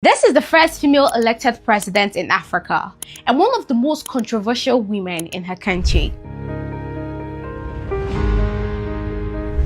This is the first female elected president in Africa and one of the most controversial women in her country.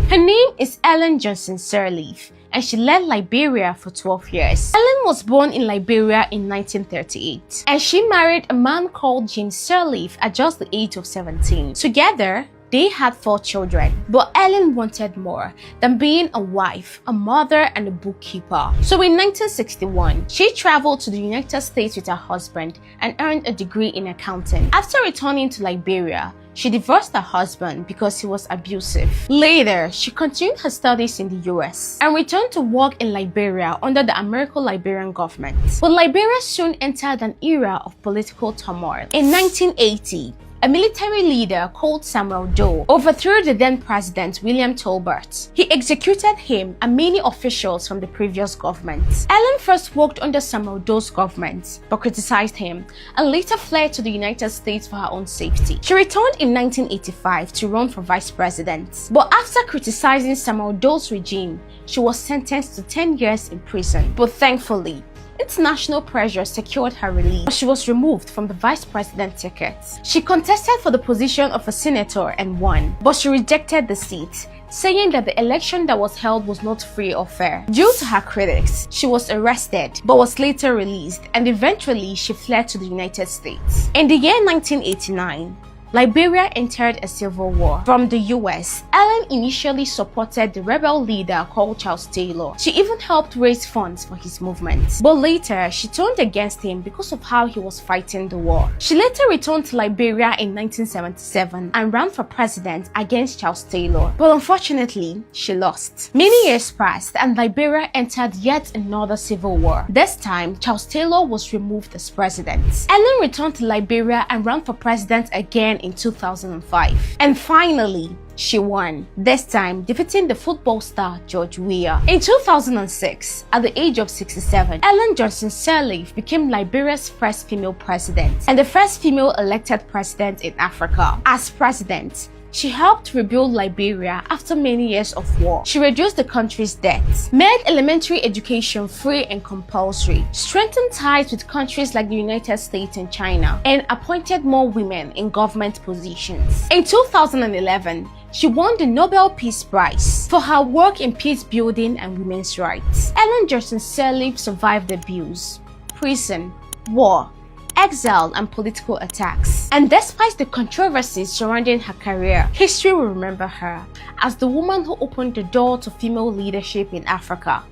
Her name is Johnson Sirleaf, and she led Liberia for 12 years. Ellen was born in Liberia in 1938, and she married a man called Johnson Sirleaf at just the age of 17. Together, they had 4 children, but Ellen wanted more than being a wife, a mother, and a bookkeeper. So in 1961, she traveled to the United States with her husband and earned a degree in accounting. After returning to Liberia, she divorced her husband because he was abusive. Later, she continued her studies in the US and returned to work in Liberia under the American-Liberian government. But Liberia soon entered an era of political turmoil. In 1980, a military leader called Samuel Doe overthrew the then president William Tolbert. He executed him and many officials from the previous government. Ellen first worked under Samuel Doe's government but criticized him and later fled to the United States for her own safety. She returned in 1985 to run for vice president. But after criticizing Samuel Doe's regime, she was sentenced to 10 years in prison. But thankfully, international pressure secured her release. She was removed from the vice president ticket. She contested for the position of a senator and won, but she rejected the seat, saying that the election that was held was not free or fair. Due to her critics, she was arrested but was later released, and eventually she fled to the United States. In the year 1989, Liberia entered a civil war. From the US, Ellen initially supported the rebel leader called Charles Taylor. She even helped raise funds for his movement. But later, she turned against him because of how he was fighting the war. She later returned to Liberia in 1977 and ran for president against Charles Taylor. But unfortunately, she lost. Many years passed and Liberia entered yet another civil war. This time, Charles Taylor was removed as president. Ellen returned to Liberia and ran for president again in 2005. And finally, she won, this time defeating the football star George Weah. In 2006, at the age of 67, Ellen Johnson Sirleaf became Liberia's first female president and the first female elected president in Africa. As president, she helped rebuild Liberia after many years of war. She reduced the country's debt, made elementary education free and compulsory, strengthened ties with countries like the United States and China, and appointed more women in government positions. In 2011, she won the Nobel Peace Prize for her work in peace building and women's rights. Ellen Johnson Sirleaf survived abuse, prison, war, exile, and political attacks. And despite the controversies surrounding her career, history will remember her as the woman who opened the door to female leadership in Africa.